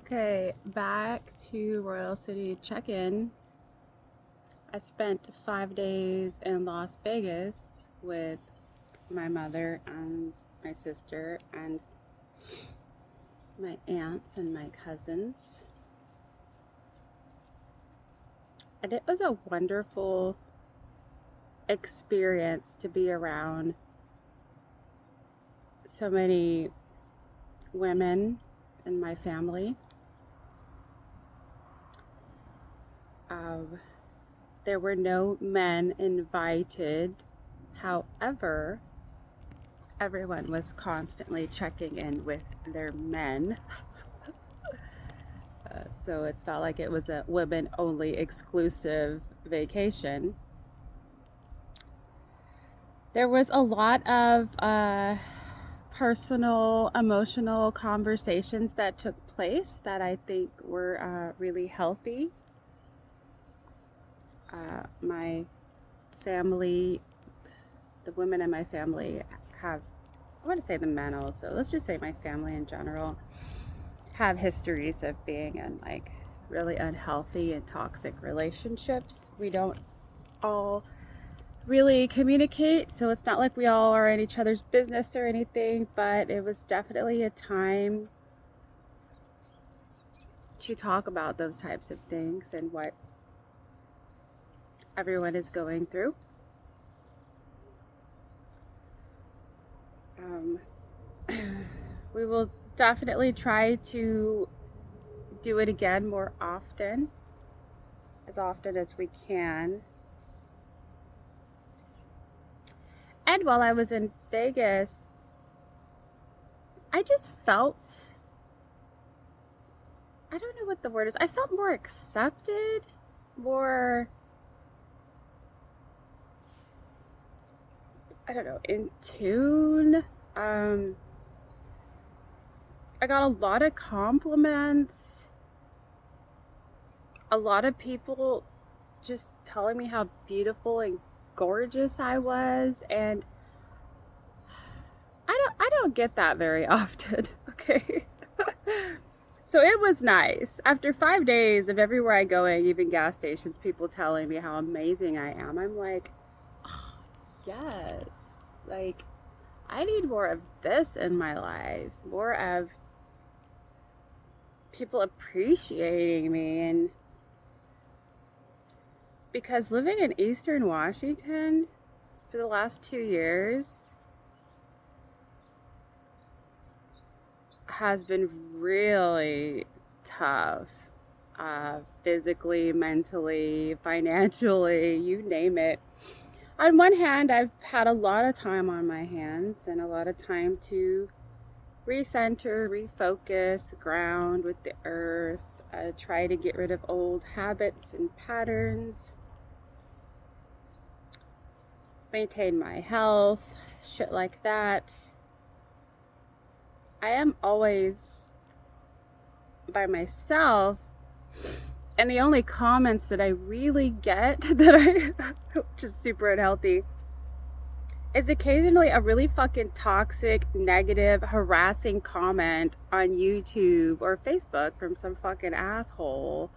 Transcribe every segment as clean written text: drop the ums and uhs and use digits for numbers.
Okay, back to Royal City check-in. I spent 5 days in Las Vegas with my mother and my sister and my aunts and my cousins. And it was a wonderful experience to be around so many women in my family. There were no men invited. However, everyone was constantly checking in with their men. So it's not like it was a women only exclusive vacation. There was a lot of personal, emotional conversations that took place that I think were really healthy. My family, the women in my family have, I want to say the men also, let's just say my family in general, have histories of being in like really unhealthy and toxic relationships. We don't all really communicate, so it's not like we all are in each other's business or anything, but it was definitely a time to talk about those types of things and what everyone is going through. We will definitely try to do it again more often as we can. And while I was in Vegas, I just felt, I don't know what the word is, I felt more accepted, more, I don't know, in tune. I got a lot of compliments, a lot of people just telling me how beautiful and gorgeous I was, and I don't get that very often, okay? So it was nice. After 5 days of everywhere I go, even gas stations, people telling me how amazing I am. I'm like, oh, yes. Like, I need more of this in my life. More of people appreciating me. And because living in Eastern Washington for the last 2 years has been really tough, physically, mentally, financially, you name it. On one hand, I've had a lot of time on my hands and a lot of time to recenter, refocus, ground with the earth, try to get rid of old habits and patterns, maintain my health, shit like that. I am always by myself, and the only comments that I really get which is super unhealthy, is occasionally a really fucking toxic, negative, harassing comment on YouTube or Facebook from some fucking asshole,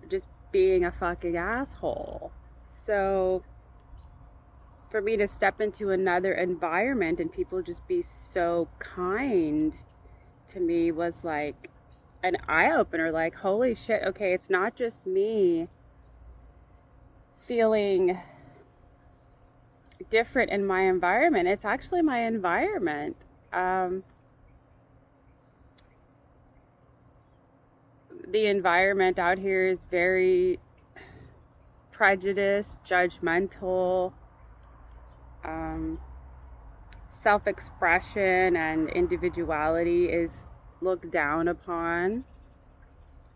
just being a fucking asshole. So for me to step into another environment and people just be so kind to me was like an eye-opener. Like, holy shit, okay, it's not just me feeling different in my environment, it's actually my environment. The environment out here is very prejudiced, judgmental. Self-expression and individuality is looked down upon.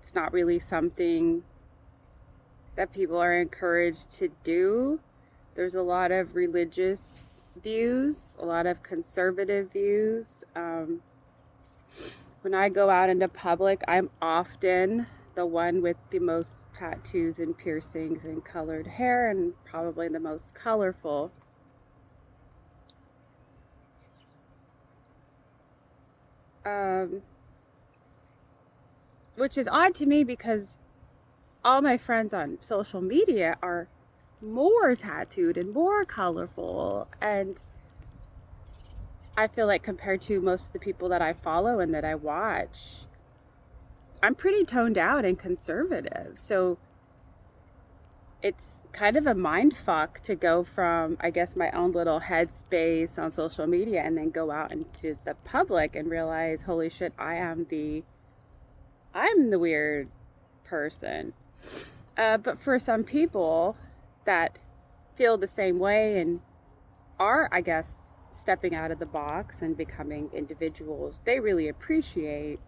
It's not really something that people are encouraged to do. There's a lot of religious views, a lot of conservative views. When I go out into public, I'm often the one with the most tattoos and piercings and colored hair, and probably the most colorful. which is odd to me because all my friends on social media are more tattooed and more colorful, and I feel like compared to most of the people that I follow and that I watch, I'm pretty toned out and conservative. So it's kind of a mind fuck to go from, I guess, my own little headspace on social media and then go out into the public and realize, holy shit, I'm the weird person. But for some people that feel the same way and are, I guess, stepping out of the box and becoming individuals, they really appreciate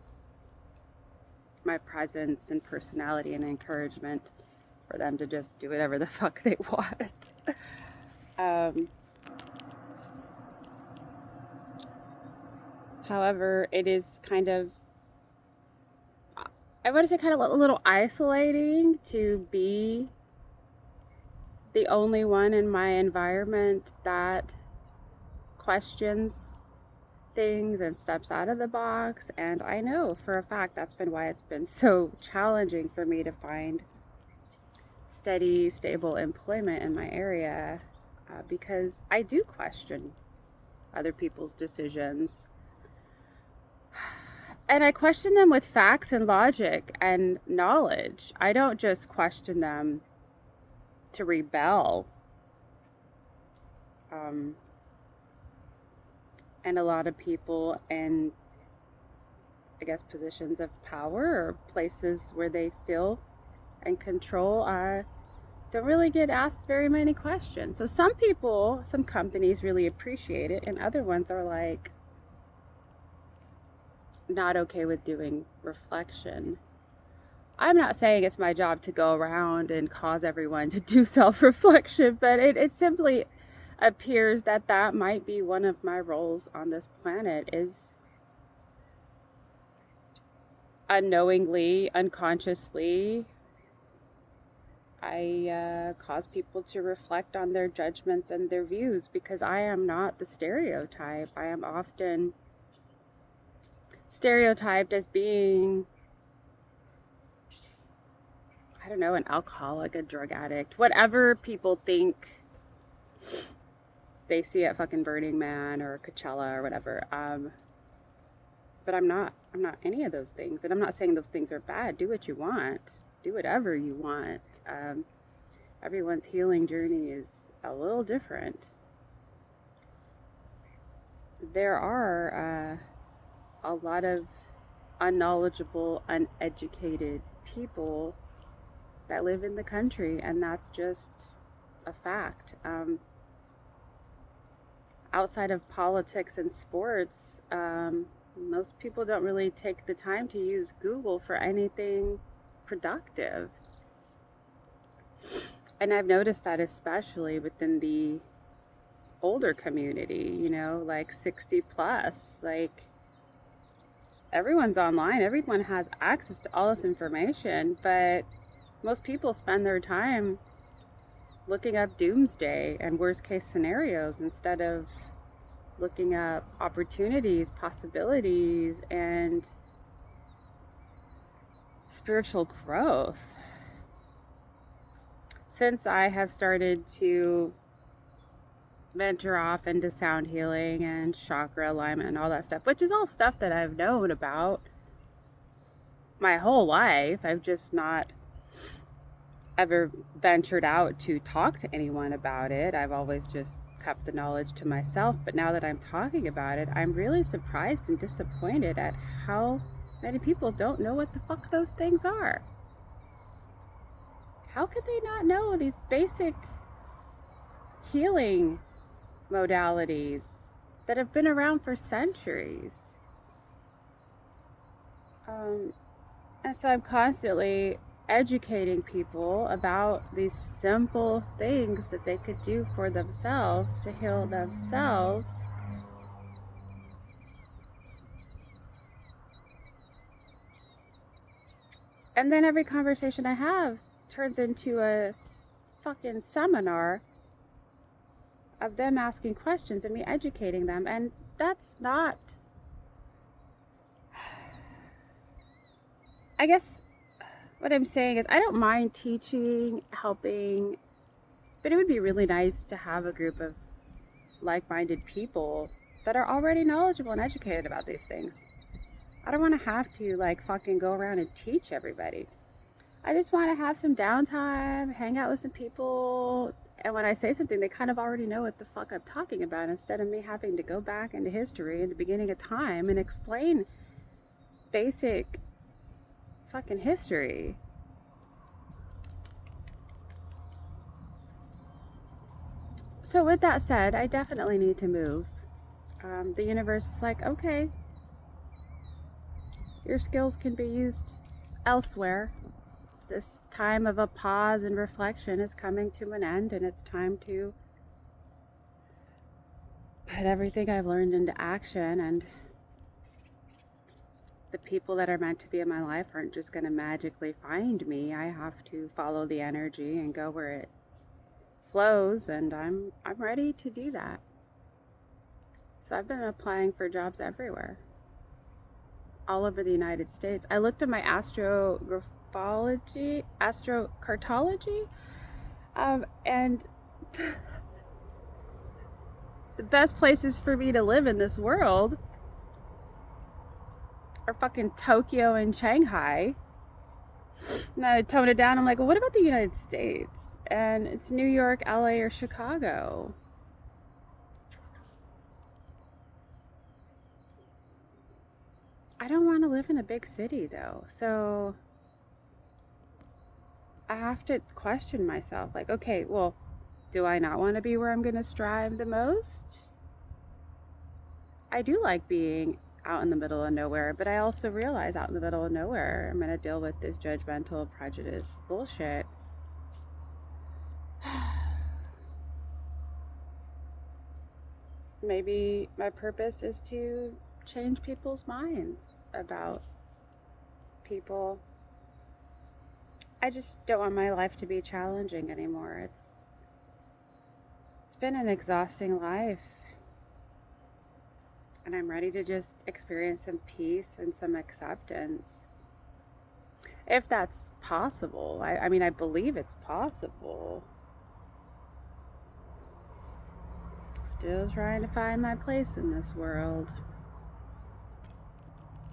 my presence and personality and encouragement for them to just do whatever the fuck they want. However, it is kind of, I want to say, kind of a little isolating to be the only one in my environment that questions things and steps out of the box. And I know for a fact that's been why it's been so challenging for me to find steady, stable employment in my area, because I do question other people's decisions. And I question them with facts and logic and knowledge. I don't just question them to rebel. And a lot of people in, I guess, positions of power or places where they feel and control don't really get asked very many questions. So some people, some companies really appreciate it, and other ones are like not okay with doing reflection. I'm not saying it's my job to go around and cause everyone to do self-reflection, but it simply appears that might be one of my roles on this planet, is unknowingly, unconsciously, I cause people to reflect on their judgments and their views, because I am not the stereotype. I am often stereotyped as being, I don't know, an alcoholic, a drug addict, whatever people think they see at fucking Burning Man or Coachella or whatever. But I'm not any of those things. And I'm not saying those things are bad. Do what you want. Do whatever you want. Everyone's healing journey is a little different. There are a lot of unknowledgeable, uneducated people that live in the country, and that's just a fact. Outside of politics and sports, most people don't really take the time to use Google for anything productive. And I've noticed that especially within the older community, you know, like 60 plus, like everyone's online, everyone has access to all this information, but most people spend their time looking up doomsday and worst case scenarios instead of looking up opportunities, possibilities, and spiritual growth. Since I have started to venture off into sound healing and chakra alignment and all that stuff, which is all stuff that I've known about my whole life, I've just not ever ventured out to talk to anyone about it. I've always just kept the knowledge to myself. But now that I'm talking about it, I'm really surprised and disappointed at how many people don't know what the fuck those things are. How could they not know these basic healing modalities that have been around for centuries? And so I'm constantly educating people about these simple things that they could do for themselves to heal themselves. And then every conversation I have turns into a fucking seminar of them asking questions and me educating them. And that's not I guess what I'm saying is I don't mind teaching, helping, but it would be really nice to have a group of like-minded people that are already knowledgeable and educated about these things. I don't want to have to like fucking go around and teach everybody. I just want to have some downtime, hang out with some people, and when I say something, they kind of already know what the fuck I'm talking about instead of me having to go back into history at the beginning of time and explain basic fucking history. So, with that said, I definitely need to move. The universe is like, okay, your skills can be used elsewhere. This time of a pause and reflection is coming to an end, and it's time to put everything I've learned into action. And the people that are meant to be in my life aren't just going to magically find me. I have to follow the energy and go where it flows, and I'm ready to do that. So I've been applying for jobs everywhere, all over the United States. I looked at my astrocartology, and the best places for me to live in this world are fucking Tokyo and Shanghai. And I toned it down. I'm like, well, what about the United States? And it's New York, LA, or Chicago. I don't want to live in a big city though. So I have to question myself like, okay, well, do I not want to be where I'm going to strive the most? I do like being out in the middle of nowhere, but I also realize out in the middle of nowhere, I'm going to deal with this judgmental prejudice bullshit. Maybe my purpose is to change people's minds about people. I just don't want my life to be challenging anymore. It's been an exhausting life. And I'm ready to just experience some peace and some acceptance. If that's possible. I mean, I believe it's possible. Still trying to find my place in this world.